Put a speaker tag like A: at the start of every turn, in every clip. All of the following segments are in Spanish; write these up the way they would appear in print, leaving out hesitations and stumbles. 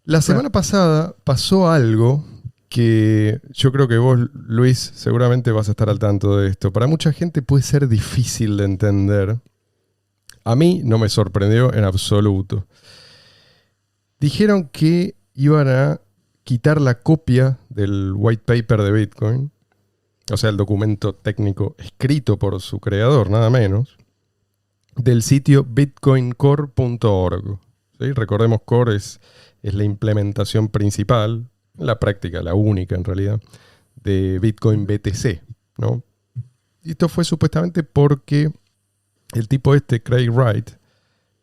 A: La semana pasada pasó algo que yo creo que vos, Luis, seguramente vas a estar al tanto de esto. Para mucha gente puede ser difícil de entender. A mí no me sorprendió en absoluto. Dijeron que iban a quitar la copia del white paper de Bitcoin, o sea, el documento técnico escrito por su creador, nada menos, del sitio bitcoincore.org. ¿Sí? Recordemos, Core es la implementación principal, en la práctica la única en realidad, de Bitcoin BTC, ¿no? Y esto fue supuestamente porque el tipo Craig Wright,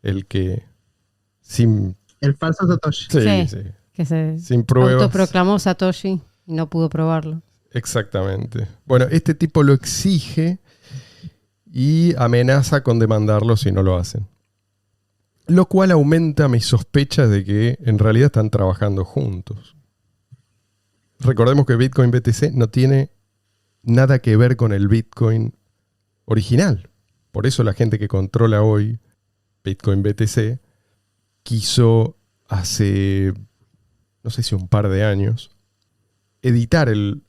A: el que sin...
B: El falso Satoshi.
A: Sí.
C: Que se
A: sin pruebas.
C: autoproclamó Satoshi y no pudo probarlo.
A: Exactamente. Bueno, este tipo lo exige y amenaza con demandarlo si no lo hacen. Lo cual aumenta mis sospechas de que en realidad están trabajando juntos. Recordemos que Bitcoin BTC no tiene nada que ver con el Bitcoin original. Por eso la gente que controla hoy Bitcoin BTC quiso hace, no sé si un par de años, editar el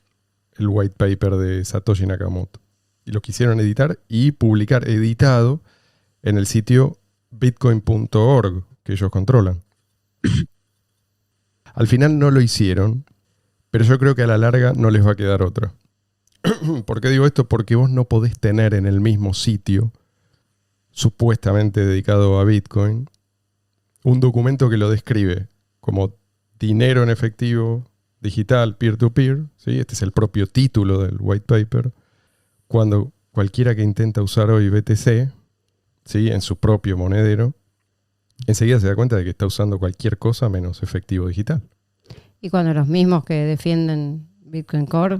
A: white paper de Satoshi Nakamoto. Y lo quisieron editar y publicar editado en el sitio bitcoin.org que ellos controlan. Al final no lo hicieron, pero yo creo que a la larga no les va a quedar otra. ¿Por qué digo esto? Porque vos no podés tener en el mismo sitio, supuestamente dedicado a Bitcoin, un documento que lo describe como dinero en efectivo, digital, peer-to-peer, ¿sí? Este es el propio título del white paper, cuando cualquiera que intenta usar hoy BTC, ¿sí? En su propio monedero, enseguida se da cuenta de que está usando cualquier cosa menos efectivo digital.
C: Y cuando los mismos que defienden Bitcoin Core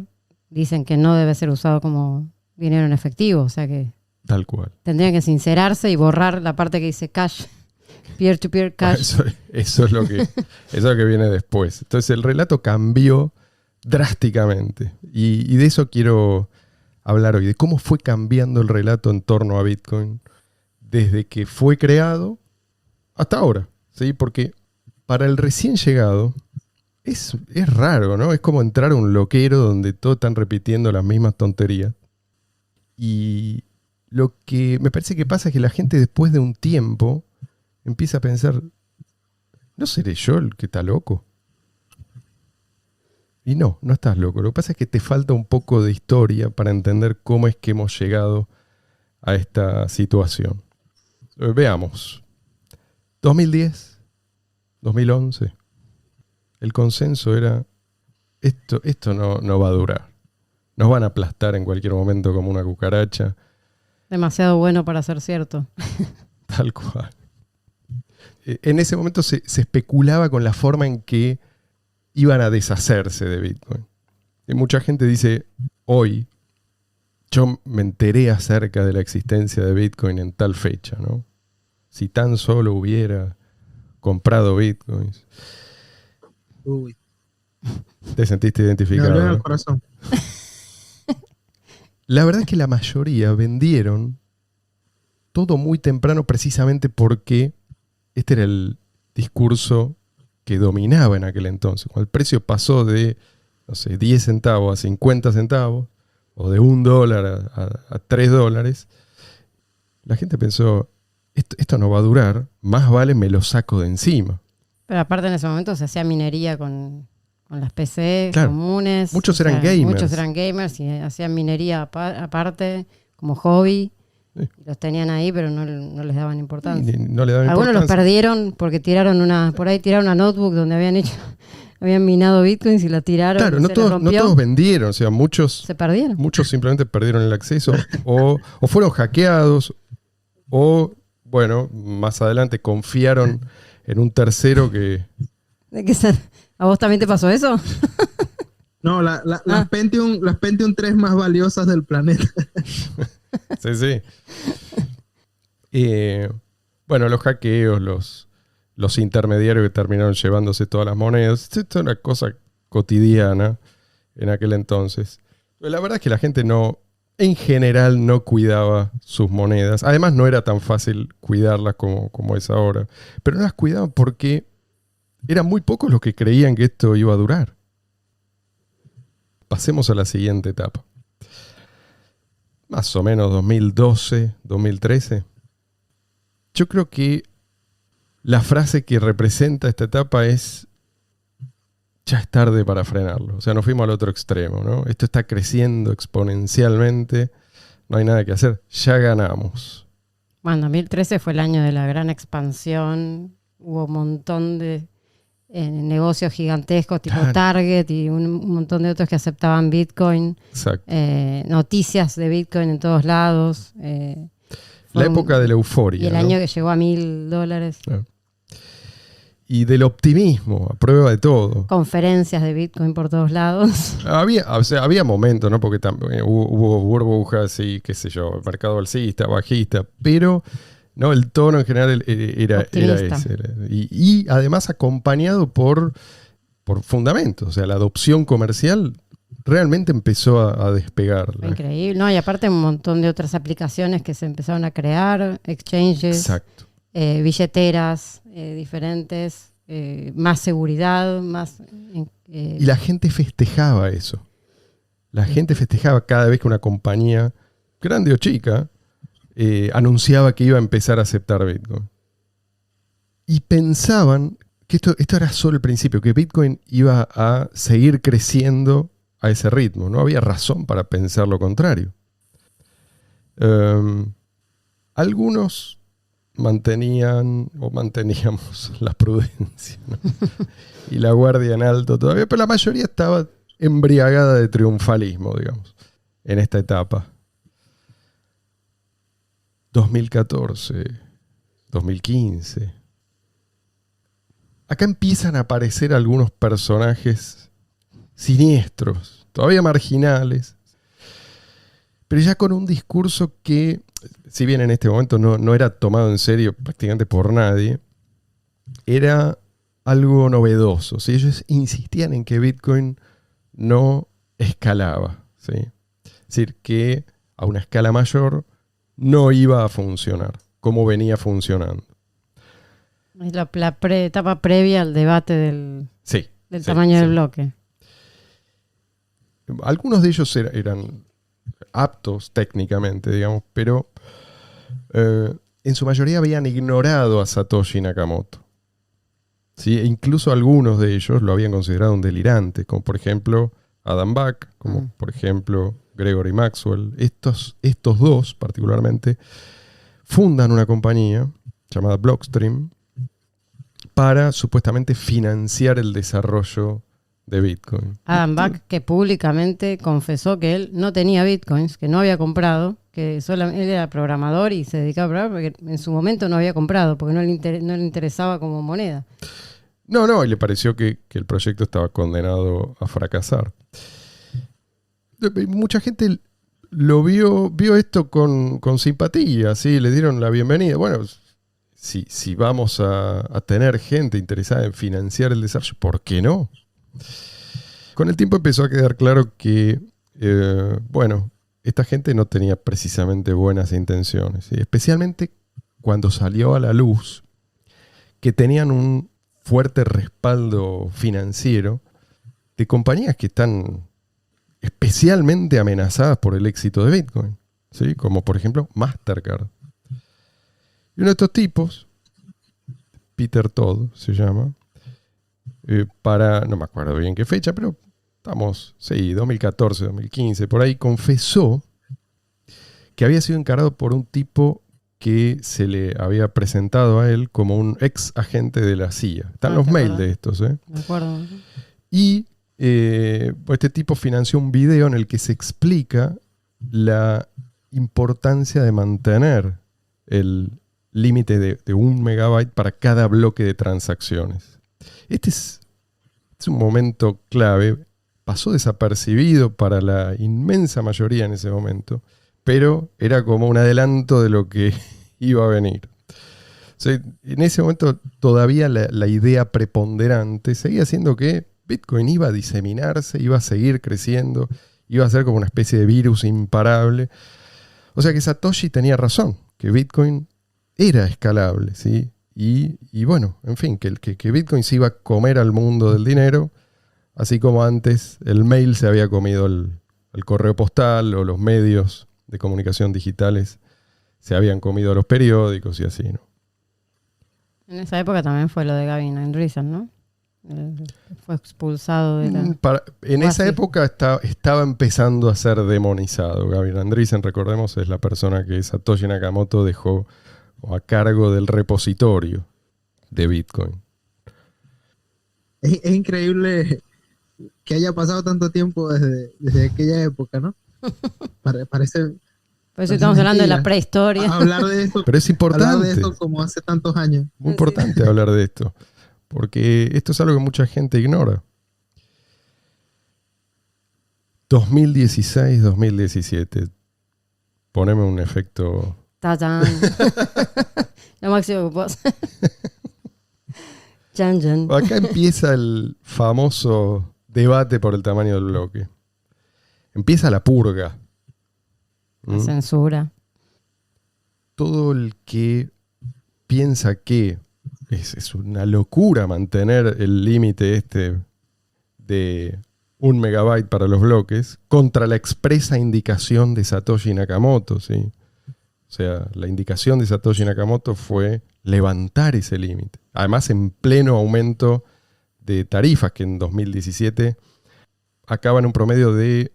C: dicen que no debe ser usado como dinero en efectivo, o sea que
A: Tal cual.
C: tendrían que sincerarse y borrar la parte que dice cash, peer-to-peer cash.
A: Eso es lo que viene después. Entonces el relato cambió drásticamente. Y de eso quiero hablar hoy, de cómo fue cambiando el relato en torno a Bitcoin desde que fue creado hasta ahora, ¿sí? Porque para el recién llegado es raro, ¿no? Es como entrar a un loquero donde todos están repitiendo las mismas tonterías. Y lo que me parece que pasa es que la gente después de un tiempo empieza a pensar, ¿no seré yo el que está loco? Y no estás loco. Lo que pasa es que te falta un poco de historia para entender cómo es que hemos llegado a esta situación. Veamos. 2010, 2011, el consenso era, esto no va a durar. Nos van a aplastar en cualquier momento como una cucaracha.
C: Demasiado bueno para ser cierto.
A: Tal cual. En ese momento se especulaba con la forma en que iban a deshacerse de Bitcoin. Y mucha gente dice, hoy, yo me enteré acerca de la existencia de Bitcoin en tal fecha, ¿no? Si tan solo hubiera comprado Bitcoins.
B: Uy,
A: Te sentiste
B: me
A: identificado,
B: dolió en el
A: ¿no?
B: corazón.
A: La verdad es que la mayoría vendieron todo muy temprano precisamente porque este era el discurso que dominaba en aquel entonces. Cuando el precio pasó de, no sé, 10 centavos a 50 centavos, o de $1 a $3, la gente pensó, esto no va a durar, más vale me lo saco de encima.
C: Pero aparte en ese momento se hacía minería con las PC
A: Claro,
C: comunes.
A: muchos eran gamers.
C: Muchos eran gamers y hacían minería aparte, como hobby.
A: Sí.
C: Y los tenían ahí, pero no les daban importancia.
A: No le daban
C: Algunos los
A: importancia.
C: perdieron porque tiraron una notebook donde habían minado bitcoins y la tiraron.
A: Claro,
C: y
A: no
C: se les
A: todos
C: rompió.
A: vendieron, o sea, muchos
C: Se perdieron.
A: simplemente perdieron el acceso o fueron hackeados o, bueno, más adelante confiaron en un tercero que...
C: ¿A vos también te pasó eso?
B: No, las Pentium 3 más valiosas del planeta.
A: Sí. Bueno, los hackeos, los intermediarios que terminaron llevándose todas las monedas, esto es una cosa cotidiana en aquel entonces. Pero la verdad es que la gente en general no cuidaba sus monedas. Además no era tan fácil cuidarlas como es ahora. Pero no las cuidaban porque eran muy pocos los que creían que esto iba a durar. Pasemos a la siguiente etapa. Más o menos 2012, 2013. Yo creo que la frase que representa esta etapa es: ya es tarde para frenarlo. O sea, nos fuimos al otro extremo, ¿no? Esto está creciendo exponencialmente, no hay nada que hacer, ya ganamos.
C: Bueno, 2013 fue el año de la gran expansión, hubo un montón de negocios gigantescos tipo
A: Claro.
C: Target y un montón de otros que aceptaban Bitcoin,
A: Exacto.
C: noticias de Bitcoin en todos lados.
A: La época de la euforia.
C: Y el
A: ¿no?
C: año que llegó a $1.000.
A: Claro. Y del optimismo, a prueba de todo.
C: Conferencias de Bitcoin por todos lados.
A: Había momentos, ¿no? Porque también hubo burbujas y qué sé yo, mercado alcista, bajista, pero no, el tono en general era
C: Optimista.
A: ese. Y además acompañado por fundamentos. O sea, la adopción comercial realmente empezó a despegar.
C: Fue increíble, ¿no? Y aparte un montón de otras aplicaciones que se empezaron a crear, exchanges,
A: Exacto.
C: billeteras diferentes, más seguridad, más...
A: Y la gente festejaba eso. La gente festejaba cada vez que una compañía, grande o chica, anunciaba que iba a empezar a aceptar Bitcoin. Y pensaban que esto era solo el principio, que Bitcoin iba a seguir creciendo a ese ritmo. No había razón para pensar lo contrario. Algunos manteníamos la prudencia, ¿no? Y la guardia en alto todavía, pero la mayoría estaba embriagada de triunfalismo, digamos, en esta etapa. 2014, 2015. Acá empiezan a aparecer algunos personajes siniestros, todavía marginales, pero ya con un discurso que, si bien en este momento no era tomado en serio prácticamente por nadie, era algo novedoso. ¿Sí? Ellos insistían en que Bitcoin no escalaba, ¿sí? Es decir, que a una escala mayor no iba a funcionar como venía funcionando.
C: Es la etapa previa al debate del
A: Sí.
C: tamaño del bloque.
A: Algunos de ellos eran aptos técnicamente, digamos, pero en su mayoría habían ignorado a Satoshi Nakamoto. ¿Sí? E incluso algunos de ellos lo habían considerado un delirante, como por ejemplo Adam Back, como por ejemplo Gregory Maxwell. Estos dos particularmente fundan una compañía llamada Blockstream para supuestamente financiar el desarrollo de Bitcoin.
C: Adam Back, que públicamente confesó que él no tenía Bitcoins, que no había comprado, que solamente él era programador y se dedicaba a programar, porque en su momento no había comprado, porque no le interesaba como moneda.
A: No, y le pareció que el proyecto estaba condenado a fracasar. Mucha gente lo vio esto con simpatía, ¿sí? Le dieron la bienvenida. Bueno, si vamos a tener gente interesada en financiar el desarrollo, ¿por qué no? Con el tiempo empezó a quedar claro que, esta gente no tenía precisamente buenas intenciones, ¿sí? Especialmente cuando salió a la luz que tenían un fuerte respaldo financiero de compañías que están especialmente amenazadas por el éxito de Bitcoin, ¿sí? Como por ejemplo Mastercard. Y uno de estos tipos, Peter Todd se llama, no me acuerdo bien qué fecha, pero estamos, 2014, 2015, por ahí, confesó que había sido encargado por un tipo que se le había presentado a él como un ex agente de la CIA. Están los mails de estos, ¿eh?
C: Me acuerdo.
A: Y este tipo financió un video en el que se explica la importancia de mantener el límite de 1 megabyte para cada bloque de transacciones. Este es un momento clave. Pasó desapercibido para la inmensa mayoría en ese momento, pero era como un adelanto de lo que iba a venir. O sea, en ese momento todavía la idea preponderante seguía siendo que Bitcoin iba a diseminarse, iba a seguir creciendo, iba a ser como una especie de virus imparable. O sea que Satoshi tenía razón, que Bitcoin era escalable, ¿sí? Y bueno, en fin, que Bitcoin se iba a comer al mundo del dinero, así como antes el mail se había comido el correo postal, o los medios de comunicación digitales se habían comido a los periódicos y así, ¿no?
C: En esa época también fue lo de Gavin Andresen, ¿no? Fue expulsado de la...
A: En esa época estaba empezando a ser demonizado. Gavin Andresen, recordemos, es la persona que Satoshi Nakamoto dejó a cargo del repositorio de Bitcoin.
B: Es increíble que haya pasado tanto tiempo desde aquella época, ¿no? Parece...
C: Por eso estamos hablando de la prehistoria.
B: Hablar de esto,
A: pero es importante.
B: Hablar de esto como hace tantos años.
A: Muy importante hablar de esto. Porque esto es algo que mucha gente ignora. 2016, 2017. Poneme un efecto.
C: ¡Tachán! Lo máximo que puedo hacer. Chan, chan.
A: Acá empieza el famoso debate por el tamaño del bloque. Empieza la purga.
C: La censura.
A: Todo el que piensa que es una locura mantener el límite de 1 megabyte para los bloques contra la expresa indicación de Satoshi Nakamoto, ¿sí? O sea, la indicación de Satoshi Nakamoto fue levantar ese límite. Además, en pleno aumento de tarifas, que en 2017 acaba en un promedio de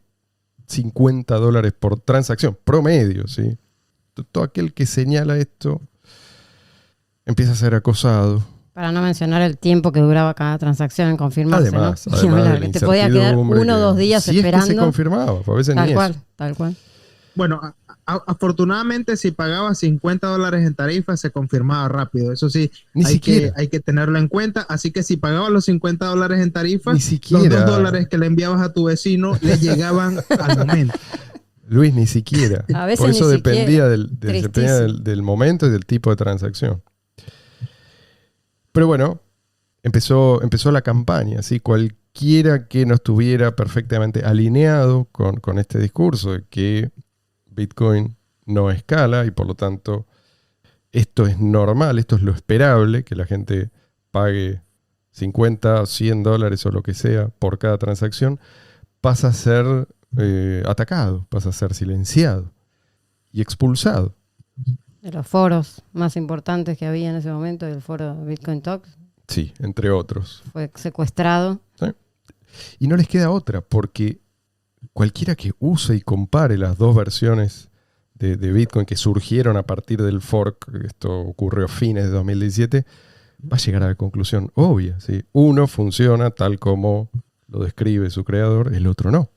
A: $50 por transacción. Promedio, ¿sí? Todo aquel que señala esto empieza a ser acosado.
C: Para no mencionar el tiempo que duraba cada transacción en confirmarse,
A: Además
C: ¿no?
A: de la
C: que te podía quedar
A: incertidumbre
C: 1 o 2 días
A: si
C: esperando.
A: Es que se confirmaba, a veces ni eso.
C: Tal cual.
B: Bueno, afortunadamente si pagaba $50 en tarifa se confirmaba rápido. Eso sí, hay que tenerlo en cuenta. Así que si pagabas los $50 en tarifa, los $2 que le enviabas a tu vecino le llegaban al momento.
A: Luis, ni siquiera.
C: A veces
A: por eso
C: ni
A: dependía,
C: siquiera.
A: del momento y del tipo de transacción. Pero bueno, empezó la campaña, ¿sí? Cualquiera que no estuviera perfectamente alineado con este discurso de que Bitcoin no escala y por lo tanto esto es normal, esto es lo esperable, que la gente pague $50, $100 o lo que sea por cada transacción, pasa a ser atacado, pasa a ser silenciado y expulsado.
C: De los foros más importantes que había en ese momento, el foro Bitcoin Talks.
A: Sí, entre otros.
C: Fue secuestrado.
A: ¿Sí? Y no les queda otra, porque cualquiera que use y compare las dos versiones de Bitcoin que surgieron a partir del fork, esto ocurrió a fines de 2017, va a llegar a la conclusión obvia, ¿sí? Uno funciona tal como lo describe su creador, el otro no.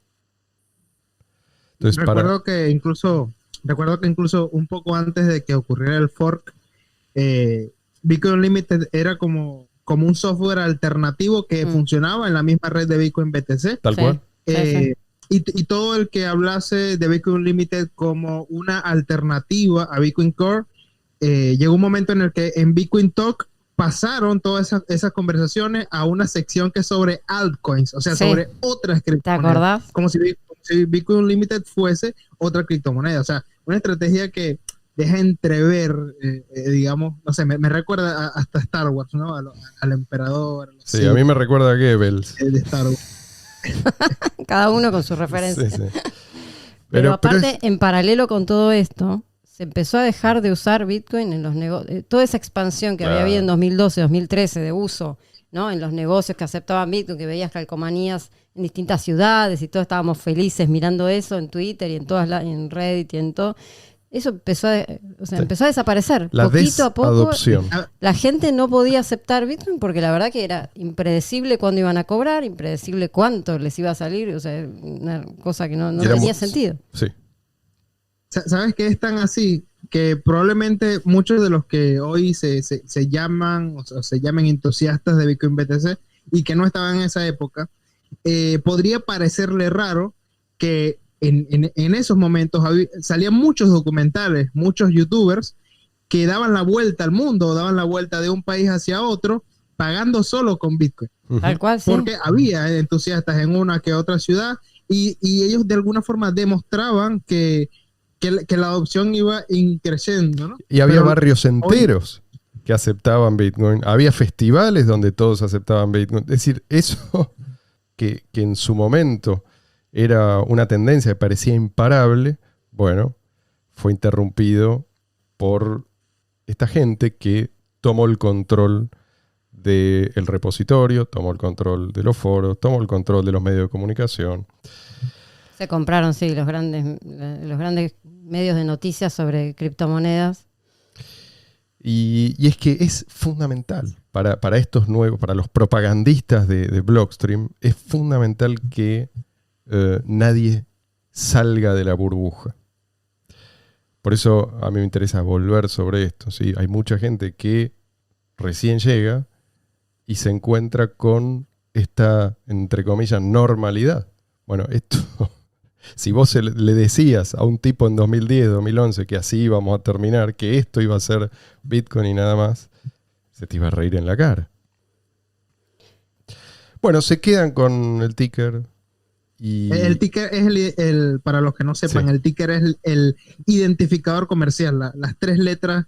A: Entonces,
B: recuerdo que incluso un poco antes de que ocurriera el fork, Bitcoin Unlimited era como un software alternativo que funcionaba en la misma red de Bitcoin BTC.
A: Tal cual.
C: Sí.
B: Y todo el que hablase de Bitcoin Unlimited como una alternativa a Bitcoin Core, llegó un momento en el que en Bitcoin Talk pasaron todas esas conversaciones a una sección que es sobre altcoins, o sea, sobre otras criptomonedas.
C: ¿Te acordás?
B: Como si Bitcoin Unlimited fuese otra criptomoneda. O sea, una estrategia que deja entrever, digamos, no sé, me recuerda hasta Star Wars, ¿no? Al emperador.
A: Sí, a mí me recuerda a Goebbels.
B: De Star Wars.
C: Cada uno con su referencia.
A: Sí.
C: Pero aparte, en paralelo con todo esto, se empezó a dejar de usar Bitcoin en los negocios. Toda esa expansión que había habido en 2012, 2013 de uso, ¿no? En los negocios que aceptaban Bitcoin, que veías calcomanías en distintas ciudades y todos estábamos felices mirando eso en Twitter y en Reddit y en todo. Eso empezó a desaparecer. Poquito a poco, la gente no podía aceptar Bitcoin porque la verdad que era impredecible cuándo iban a cobrar, impredecible cuánto les iba a salir, o sea, una cosa que no tenía sentido.
A: Sí.
B: ¿Sabes qué es tan así? Que probablemente muchos de los que hoy se llaman o se llamen entusiastas de Bitcoin BTC y que no estaban en esa época, podría parecerle raro que en esos momentos salían muchos documentales, muchos youtubers que daban la vuelta al mundo, daban la vuelta de un país hacia otro, pagando solo con Bitcoin.
C: Tal cual, sí.
B: Porque había entusiastas en una que otra ciudad y ellos de alguna forma demostraban que la adopción iba increciendo, ¿no?
A: Y había barrios enteros que aceptaban Bitcoin. Había festivales donde todos aceptaban Bitcoin. Es decir, eso que en su momento era una tendencia que parecía imparable, bueno, fue interrumpido por esta gente que tomó el control del repositorio, tomó el control de los foros, tomó el control de los medios de comunicación.
C: Se compraron, sí, los grandes medios de noticias sobre criptomonedas.
A: Y es que es fundamental para estos nuevos, para los propagandistas de Blockstream, es fundamental que nadie salga de la burbuja. Por eso a mí me interesa volver sobre esto, ¿sí? Hay mucha gente que recién llega y se encuentra con esta, entre comillas, normalidad. Bueno, esto, si vos le decías a un tipo en 2010, 2011 que así íbamos a terminar, que esto iba a ser Bitcoin y nada más, se te iba a reír en la cara. Bueno, se quedan con el ticker. Y
B: el ticker es para los que no sepan,
A: sí.
B: El ticker es el identificador comercial, las 3 letras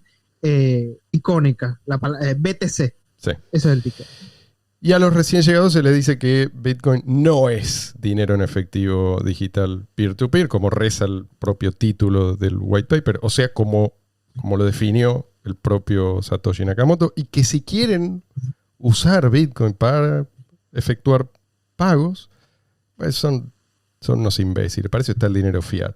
B: icónicas, BTC.
A: Sí.
B: Eso es el ticker.
A: Y a los recién llegados se les dice que Bitcoin no es dinero en efectivo digital peer-to-peer, como reza el propio título del white paper, o sea, como lo definió el propio Satoshi Nakamoto, y que si quieren usar Bitcoin para efectuar pagos, pues son unos imbéciles. Para eso está el dinero fiat,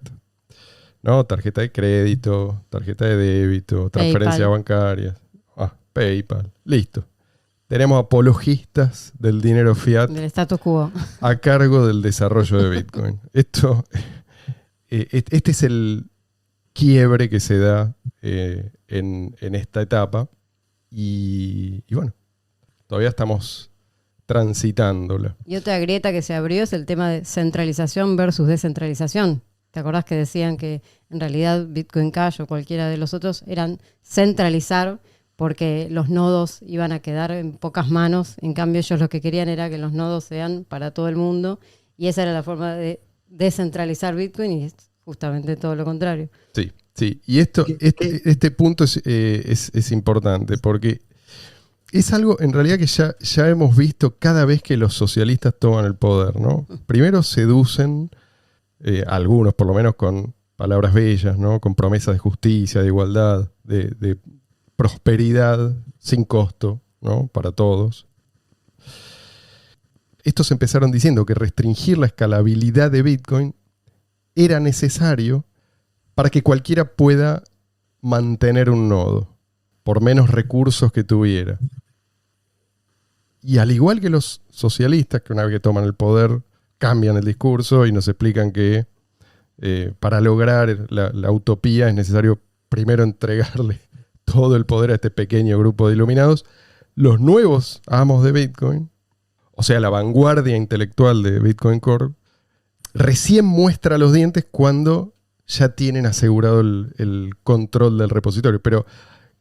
A: ¿no? Tarjeta de crédito, tarjeta de débito, transferencias bancarias, PayPal, listo. Tenemos apologistas del dinero fiat
C: Del status quo.
A: a cargo del desarrollo de Bitcoin. Este es el quiebre que se da en esta etapa y bueno, todavía estamos transitándola.
C: Y otra grieta que se abrió es el tema de centralización versus descentralización. ¿Te acordás que decían que en realidad Bitcoin Cash o cualquiera de los otros eran centralizar porque los nodos iban a quedar en pocas manos? En cambio ellos lo que querían era que los nodos sean para todo el mundo y esa era la forma de descentralizar Bitcoin y es justamente todo lo contrario.
A: Sí, sí. Y este punto es importante porque es algo en realidad que ya hemos visto cada vez que los socialistas toman el poder, ¿no? Primero seducen, algunos por lo menos con palabras bellas, ¿no? Con promesas de justicia, de igualdad, de prosperidad sin costo, ¿no? Para todos. Estos empezaron diciendo que restringir la escalabilidad de Bitcoin era necesario para que cualquiera pueda mantener un nodo, por menos recursos que tuviera. Y al igual que los socialistas, que una vez que toman el poder, cambian el discurso y nos explican que para lograr la utopía es necesario primero entregarle todo el poder a este pequeño grupo de iluminados, los nuevos amos de Bitcoin, o sea, la vanguardia intelectual de Bitcoin Core, recién muestra los dientes cuando ya tienen asegurado el control del repositorio. Pero,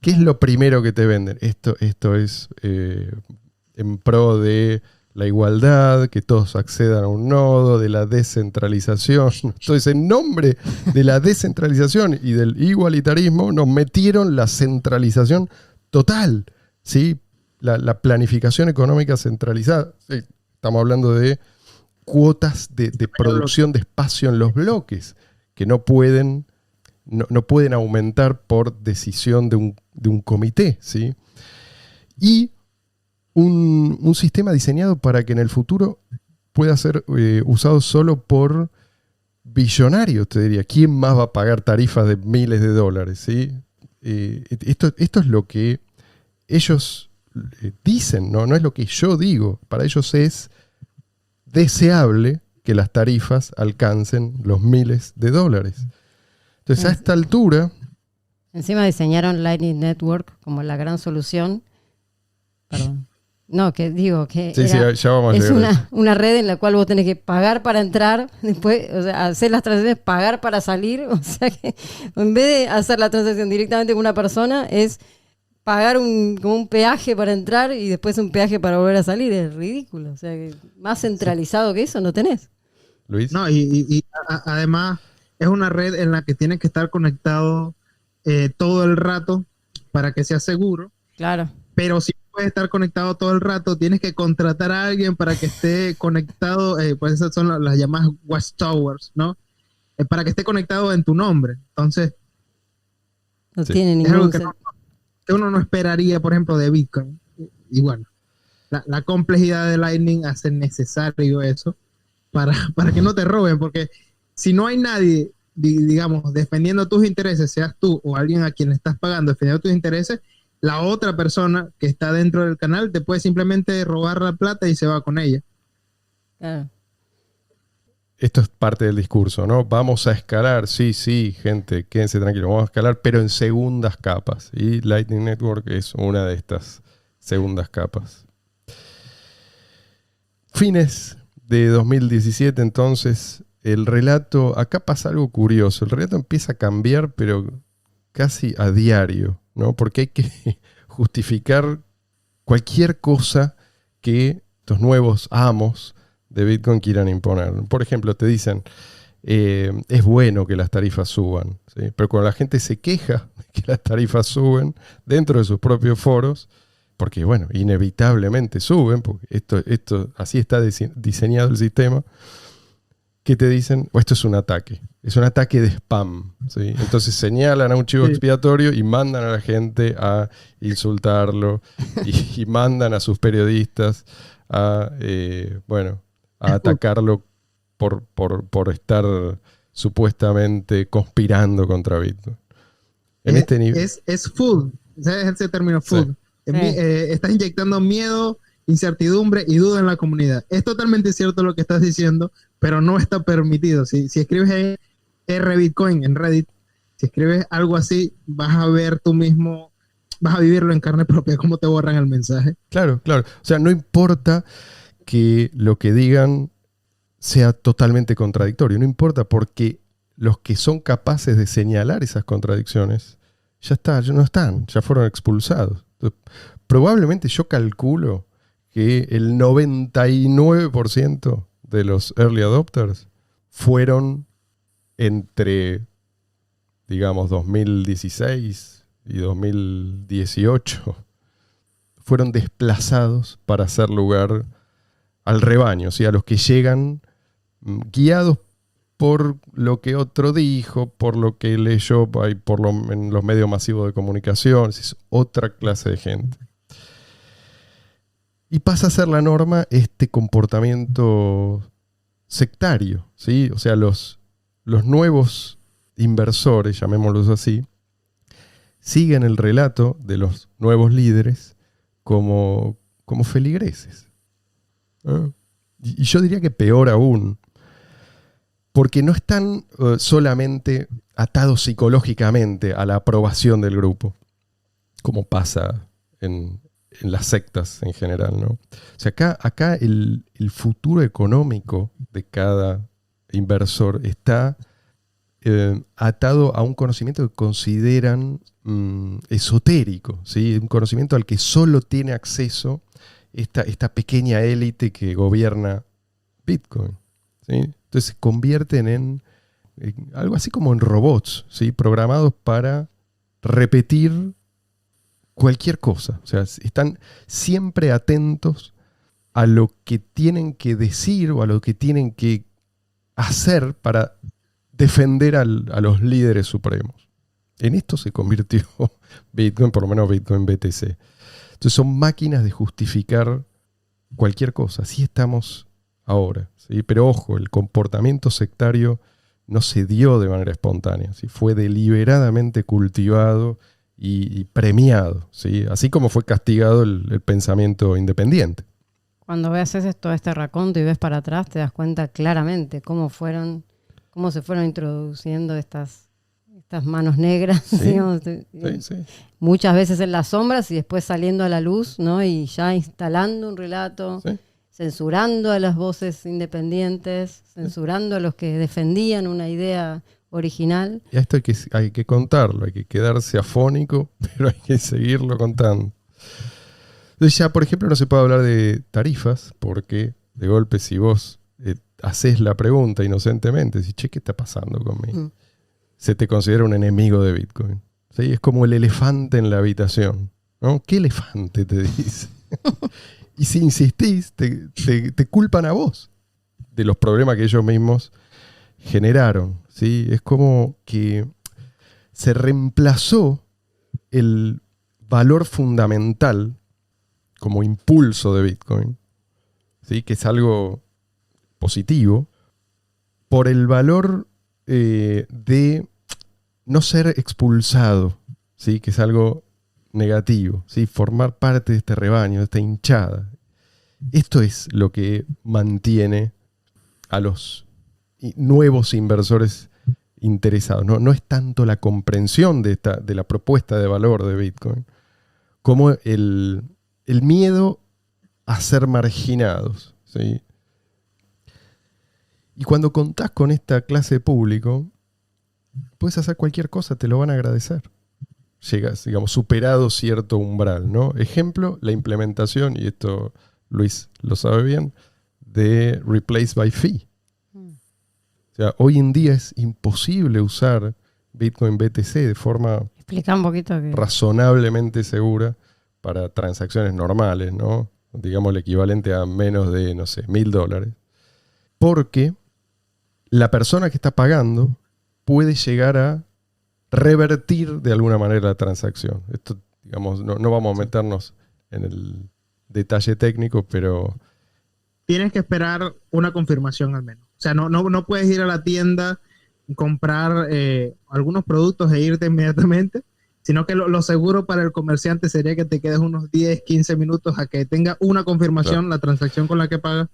A: ¿qué es lo primero que te venden? Esto es en pro de la igualdad, que todos accedan a un nodo, de la descentralización. Entonces, en nombre de la descentralización y del igualitarismo, nos metieron la centralización total, ¿sí? La planificación económica centralizada. Sí, estamos hablando de cuotas de producción de espacio en los bloques, que no pueden aumentar por decisión de un comité, ¿sí? Y un sistema diseñado para que en el futuro pueda ser usado solo por billonarios, te diría. ¿Quién más va a pagar tarifas de miles de dólares? ¿Sí? Esto es lo que ellos dicen, ¿no? No es lo que yo digo. Para ellos es deseable que las tarifas alcancen los miles de dólares. Entonces, a esta altura...
C: Encima diseñaron Lightning Network como la gran solución. Perdón. No, que digo que
A: sí, ya vamos a
C: es
A: llegar.
C: una red en la cual vos tenés que pagar para entrar, después, o sea, hacer las transacciones, pagar para salir. O sea que en vez de hacer la transacción directamente con una persona, es pagar como un peaje para entrar y después un peaje para volver a salir. Es ridículo. O sea, que más centralizado que eso no tenés.
A: Luis.
B: No, y además es una red en la que tienes que estar conectado todo el rato para que sea seguro.
C: Claro.
B: Pero si puedes estar conectado todo el rato, tienes que contratar a alguien para que esté conectado, pues esas son las llamadas watchtowers, ¿no? Para que esté conectado en tu nombre. Entonces,
C: No
A: Sí.
C: tiene
B: es
C: ningún
B: algo
C: sentido.
B: que uno no esperaría, por ejemplo, de Bitcoin. Y bueno, la complejidad de Lightning hace necesario eso para que no te roben, porque si no hay nadie, digamos, defendiendo tus intereses, seas tú o alguien a quien le estás pagando defendiendo tus intereses, la otra persona que está dentro del canal te puede simplemente robar la plata y se va con ella.
C: Claro.
A: Esto es parte del discurso, ¿no? Vamos a escalar, sí, gente, quédense tranquilos, vamos a escalar, pero en segundas capas. Y Lightning Network es una de estas segundas capas. Fines de 2017, entonces, el relato, acá pasa algo curioso, el relato empieza a cambiar, pero casi a diario, ¿no? Porque hay que justificar cualquier cosa que estos nuevos amos de Bitcoin quieran imponer. Por ejemplo, te dicen, es bueno que las tarifas suban, ¿sí? Pero cuando la gente se queja de que las tarifas suben dentro de sus propios foros, porque bueno, inevitablemente suben, porque esto así está diseñado el sistema, que te dicen, esto es un ataque de spam, ¿sí? Entonces señalan a un chivo expiatorio y mandan a la gente a insultarlo y mandan a sus periodistas a atacarlo por estar supuestamente conspirando contra Bitcoin. En este nivel.
B: Es food, ¿sabes ese término food?
A: Sí.
B: Estás inyectando miedo, incertidumbre y duda en la comunidad. Es totalmente cierto lo que estás diciendo, pero no está permitido. Si escribes en R-Bitcoin en Reddit, si escribes algo así, vas a ver tú mismo, vas a vivirlo en carne propia, cómo te borran el mensaje.
A: Claro. O sea, no importa que lo que digan sea totalmente contradictorio, no importa, porque los que son capaces de señalar esas contradicciones ya no están, ya fueron expulsados. Entonces, probablemente yo calculo que el 99% de los early adopters fueron entre, digamos, 2016 y 2018. Fueron desplazados para hacer lugar al rebaño, ¿sí? A los que llegan guiados por lo que otro dijo, por lo que leyó en los medios masivos de comunicación. Es otra clase de gente. Y pasa a ser la norma este comportamiento sectario, ¿sí? O sea, los nuevos inversores, llamémoslos así, siguen el relato de los nuevos líderes como feligreses. Y yo diría que peor aún, porque no están solamente atados psicológicamente a la aprobación del grupo, como pasa en las sectas en general, ¿no? O sea, acá el futuro económico de cada inversor está atado a un conocimiento que consideran esotérico, ¿sí? Un conocimiento al que solo tiene acceso esta pequeña élite que gobierna Bitcoin, ¿sí? Entonces se convierten en algo así como en robots, ¿sí? Programados para repetir cualquier cosa. O sea, están siempre atentos a lo que tienen que decir o a lo que tienen que hacer para defender a los líderes supremos. En esto se convirtió Bitcoin, por lo menos Bitcoin BTC. Entonces son máquinas de justificar cualquier cosa. Así estamos ahora, ¿sí? Pero ojo, el comportamiento sectario no se dio de manera espontánea, ¿sí? Fue deliberadamente cultivado y premiado, ¿sí? Así como fue castigado el pensamiento independiente.
C: Cuando haces todo este raconto y ves para atrás, te das cuenta claramente cómo se fueron introduciendo estas manos negras,
A: Sí,
C: digamos,
A: sí.
C: muchas veces en las sombras y después saliendo a la luz, ¿no? Y ya instalando un relato,
A: Sí.
C: censurando a las voces independientes, censurando a los que defendían una idea original.
A: Y esto hay que contarlo, hay que quedarse afónico, pero hay que seguirlo contando. Entonces ya, por ejemplo, no se puede hablar de tarifas, porque de golpe si vos haces la pregunta inocentemente, decís, che, ¿qué está pasando conmigo? Se te considera un enemigo de Bitcoin, ¿sí? Es como el elefante en la habitación. ¿no? ¿Qué elefante te dice? Y si insistís, te culpan a vos de los problemas que ellos mismos generaron, ¿sí? Es como que se reemplazó el valor fundamental como impulso de Bitcoin, ¿sí? Que es algo positivo, por el valor de no ser expulsado, ¿sí? Que es algo negativo, ¿sí? Formar parte de este rebaño, de esta hinchada. Esto es lo que mantiene a los nuevos inversores interesados. No es tanto la comprensión de la propuesta de valor de Bitcoin como el miedo a ser marginados, ¿sí? Y cuando contás con esta clase de público, puedes hacer cualquier cosa, te lo van a agradecer. Llegas, digamos, superado cierto umbral, ¿no? Ejemplo, la implementación, y esto Luis lo sabe bien, de Replace by Fee. O sea, hoy en día es imposible usar Bitcoin BTC de forma
C: Explica un poquito.
A: razonablemente segura para transacciones normales, ¿no? Digamos el equivalente a menos de, no sé, $1.000. Porque la persona que está pagando puede llegar a revertir de alguna manera la transacción. Esto, digamos, no vamos a meternos en el detalle técnico, pero
B: Tienes que esperar una confirmación al menos. O sea, no puedes ir a la tienda, comprar algunos productos e irte inmediatamente, sino que lo seguro para el comerciante sería que te quedes unos 10, 15 minutos a que tenga una confirmación, la transacción con la que pagas,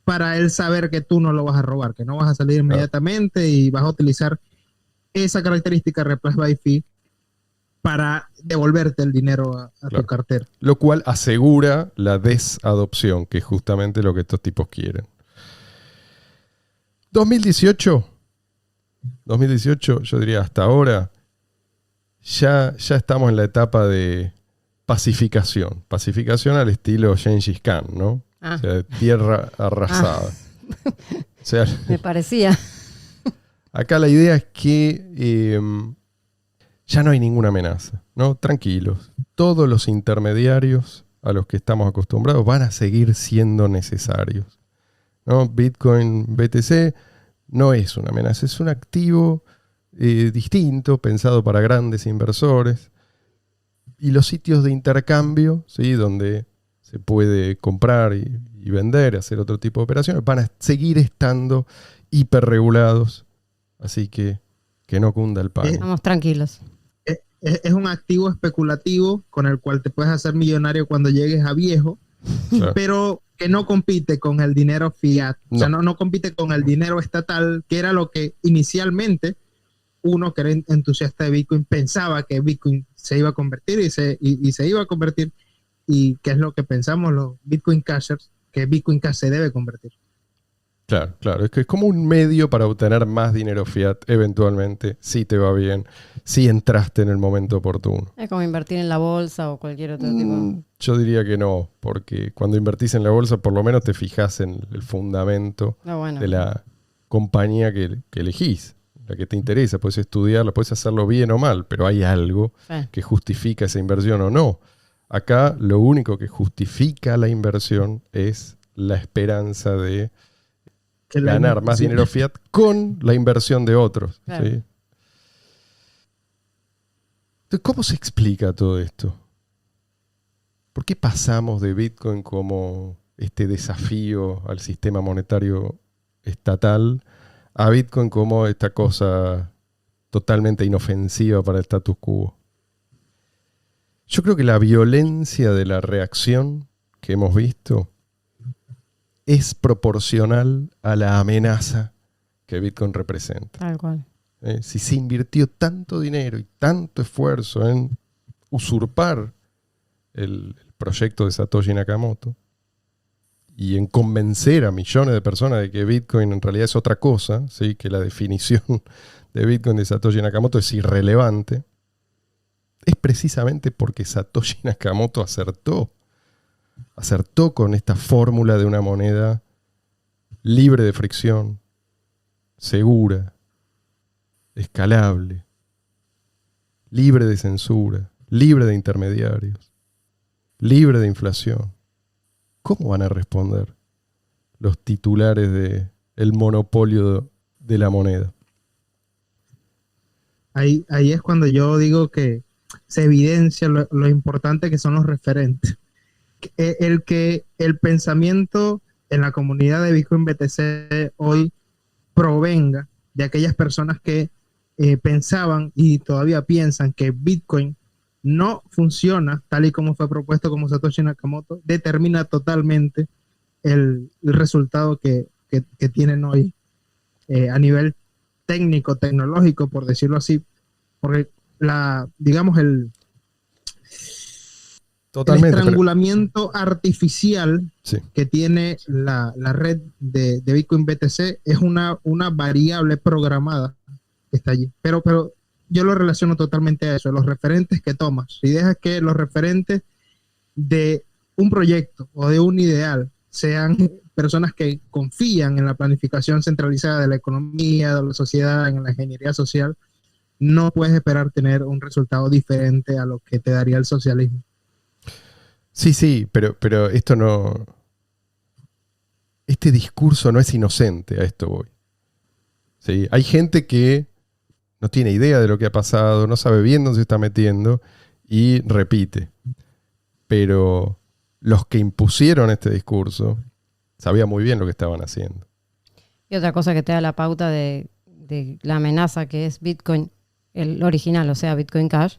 B: para él saber que tú no lo vas a robar, que no vas a salir inmediatamente y vas a utilizar esa característica Replace by Fee para devolverte el dinero a tu cartera.
A: Lo cual asegura la desadopción, que es justamente lo que estos tipos quieren. 2018, yo diría hasta ahora, ya estamos en la etapa de pacificación. Pacificación al estilo Gengis Khan, ¿no? O sea, tierra arrasada. O sea,
C: Me parecía.
A: acá la idea es que ya no hay ninguna amenaza, ¿no? Tranquilos. Todos los intermediarios a los que estamos acostumbrados van a seguir siendo necesarios, ¿no? Bitcoin BTC no es una amenaza, es un activo distinto, pensado para grandes inversores. Y los sitios de intercambio, ¿sí? Donde se puede comprar y vender, hacer otro tipo de operaciones, van a seguir estando hiperregulados. Así que no cunda el pánico.
C: Estamos tranquilos.
B: Es un activo especulativo con el cual te puedes hacer millonario cuando llegues a viejo,
A: Claro.
B: pero que no compite con el dinero fiat. O sea, no compite con el dinero estatal, que era lo que inicialmente uno que era entusiasta de Bitcoin pensaba que Bitcoin se iba a convertir y se iba a convertir, y que es lo que pensamos los Bitcoin Cashers, que Bitcoin Cash se debe convertir.
A: Claro. Es que es como un medio para obtener más dinero fiat eventualmente, si te va bien, si entraste en el momento oportuno.
C: Es como invertir en la bolsa o cualquier otro tipo.
A: Yo diría que no, porque cuando invertís en la bolsa por lo menos te fijas en el fundamento de la compañía que elegís, la que te interesa. Puedes estudiarla, puedes hacerlo bien o mal, pero hay algo que justifica esa inversión o no. Acá lo único que justifica la inversión es la esperanza de ganar más dinero fiat con la inversión de otros.
C: Claro.
A: ¿Sí? Entonces, ¿cómo se explica todo esto? ¿Por qué pasamos de Bitcoin como este desafío al sistema monetario estatal a Bitcoin como esta cosa totalmente inofensiva para el status quo? Yo creo que la violencia de la reacción que hemos visto es proporcional a la amenaza que Bitcoin representa.
C: Tal cual.
A: Si se invirtió tanto dinero y tanto esfuerzo en usurpar el proyecto de Satoshi Nakamoto y en convencer a millones de personas de que Bitcoin en realidad es otra cosa, ¿sí? Que la definición de Bitcoin de Satoshi Nakamoto es irrelevante, es precisamente porque Satoshi Nakamoto acertó con esta fórmula de una moneda libre de fricción, segura, escalable, libre de censura, libre de intermediarios, libre de inflación. ¿Cómo van a responder los titulares del monopolio de la moneda?
B: Ahí es cuando yo digo que se evidencia lo importante que son los referentes. El pensamiento en la comunidad de Bitcoin BTC hoy provenga de aquellas personas que pensaban y todavía piensan que Bitcoin no funciona tal y como fue propuesto como Satoshi Nakamoto, determina totalmente el resultado que tienen hoy a nivel técnico, tecnológico, por decirlo así, porque digamos, el
A: Totalmente.
B: estrangulamiento artificial
A: Sí.
B: que tiene la red de Bitcoin BTC es una variable programada que está allí. Pero yo lo relaciono totalmente a eso, los referentes que tomas. Si dejas que los referentes de un proyecto o de un ideal sean personas que confían en la planificación centralizada de la economía, de la sociedad, en la ingeniería social, no puedes esperar tener un resultado diferente a lo que te daría el socialismo.
A: Sí, pero esto no... Este discurso no es inocente, a esto voy. ¿Sí? Hay gente que no tiene idea de lo que ha pasado, no sabe bien dónde se está metiendo y repite. Pero los que impusieron este discurso sabían muy bien lo que estaban haciendo.
C: Y otra cosa que te da la pauta de la amenaza que es Bitcoin, el original, o sea, Bitcoin Cash,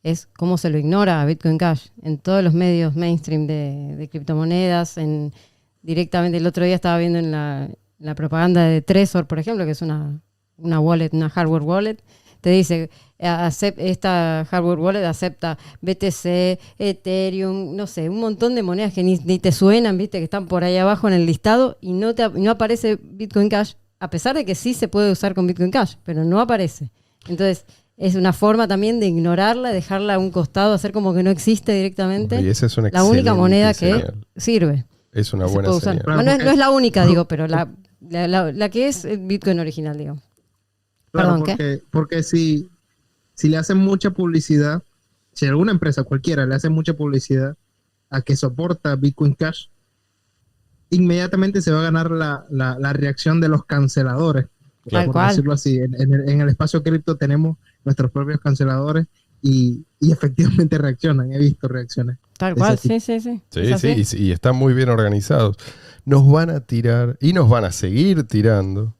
C: es cómo se lo ignora a Bitcoin Cash en todos los medios mainstream de criptomonedas. Directamente, el otro día estaba viendo en la propaganda de Trezor, por ejemplo, que es una wallet, una hardware wallet, te dice, esta hardware wallet acepta BTC, Ethereum, no sé, un montón de monedas que ni te suenan, viste, que están por ahí abajo en el listado y no aparece Bitcoin Cash, a pesar de que sí se puede usar con Bitcoin Cash, pero no aparece. Entonces, es una forma también de ignorarla, dejarla a un costado, hacer como que no existe directamente.
A: Y esa es una
C: la única moneda
A: señal.
C: que sirve.
A: Es una
C: Se
A: buena
C: puede usar.
A: señal.
C: Bueno, no es la única, digo, pero la que es el Bitcoin original, digo.
B: Claro,
C: Perdón,
B: porque si le hacen mucha publicidad, si alguna empresa cualquiera le hace mucha publicidad a que soporta Bitcoin Cash, inmediatamente se va a ganar la reacción de los canceladores,
C: Tal
B: por
C: cual.
B: decirlo así. En el espacio cripto tenemos nuestros propios canceladores y efectivamente reaccionan. He visto reacciones.
C: Tal
B: de
C: cual,
B: ese tipo.
C: sí.
A: Sí, y están muy bien organizados. Nos van a tirar y nos van a seguir tirando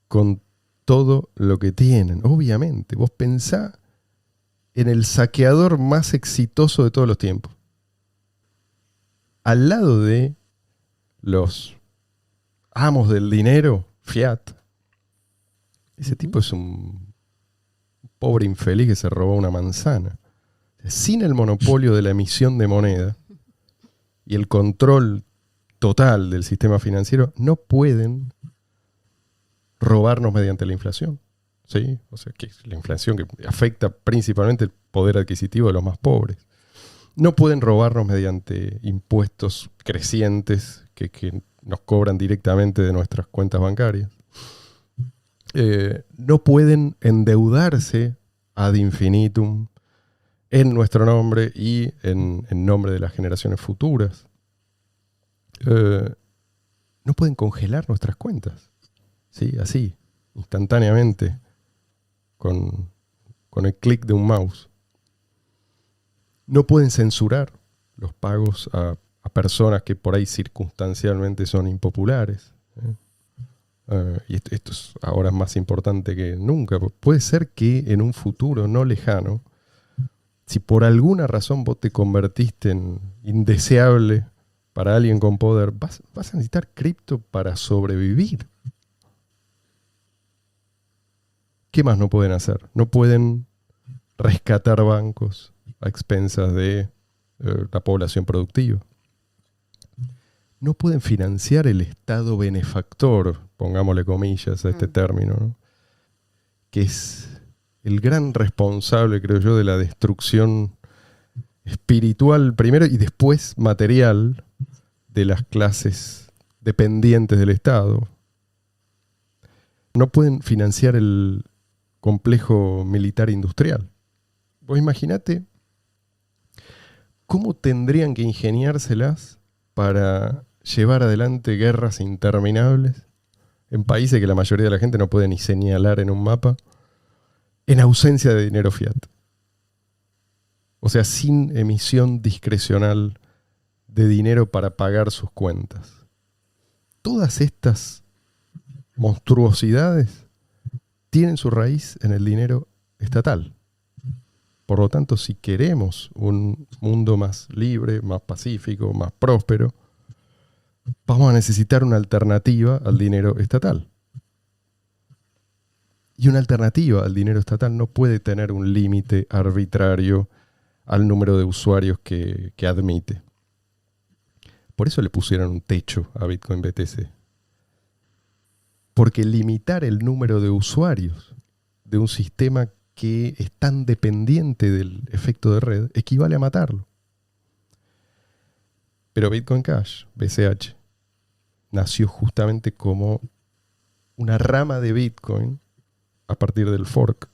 A: con todo lo que tienen. Obviamente, vos pensá en el saqueador más exitoso de todos los tiempos. Al lado de los amos del dinero, Fiat. Ese tipo es un pobre infeliz que se robó una manzana. Sin el monopolio de la emisión de moneda y el control total del sistema financiero, no pueden robarnos mediante la inflación. ¿Sí? O sea, que es la inflación que afecta principalmente el poder adquisitivo de los más pobres. No pueden robarnos mediante impuestos crecientes que nos cobran directamente de nuestras cuentas bancarias. No pueden endeudarse ad infinitum en nuestro nombre y en nombre de las generaciones futuras. No pueden congelar nuestras cuentas. ¿Sí? Así, instantáneamente, con el clic de un mouse. No pueden censurar los pagos a personas que por ahí circunstancialmente son impopulares. Y esto es ahora más importante que nunca. Puede ser que en un futuro no lejano, si por alguna razón vos te convertiste en indeseable para alguien con poder, vas a necesitar cripto para sobrevivir. ¿Qué más no pueden hacer? No pueden rescatar bancos a expensas de la población productiva. No pueden financiar el Estado benefactor, pongámosle comillas a este término, ¿no? Que es el gran responsable, creo yo, de la destrucción espiritual primero y después material de las clases dependientes del Estado. No pueden financiar el complejo militar industrial. Vos imaginate ¿cómo tendrían que ingeniárselas para llevar adelante guerras interminables en países que la mayoría de la gente no puede ni señalar en un mapa, en ausencia de dinero fiat? O sea, sin emisión discrecional de dinero para pagar sus cuentas. Todas estas monstruosidades tienen su raíz en el dinero estatal. Por lo tanto, si queremos un mundo más libre, más pacífico, más próspero, vamos a necesitar una alternativa al dinero estatal. Y una alternativa al dinero estatal no puede tener un límite arbitrario al número de usuarios que admite. Por eso le pusieron un techo a Bitcoin BTC. Porque limitar el número de usuarios de un sistema que es tan dependiente del efecto de red equivale a matarlo. Pero Bitcoin Cash, BCH, nació justamente como una rama de Bitcoin a partir del fork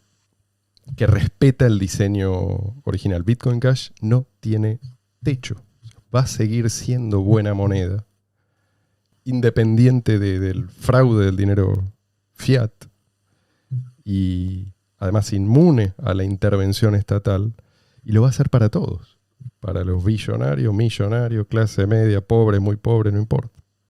A: que respeta el diseño original. Bitcoin Cash no tiene techo. Va a seguir siendo buena moneda, independiente del fraude del dinero fiat y además inmune a la intervención estatal, y lo va a hacer para todos, para los billonarios, millonarios, clase media, pobre, muy pobre, no importa.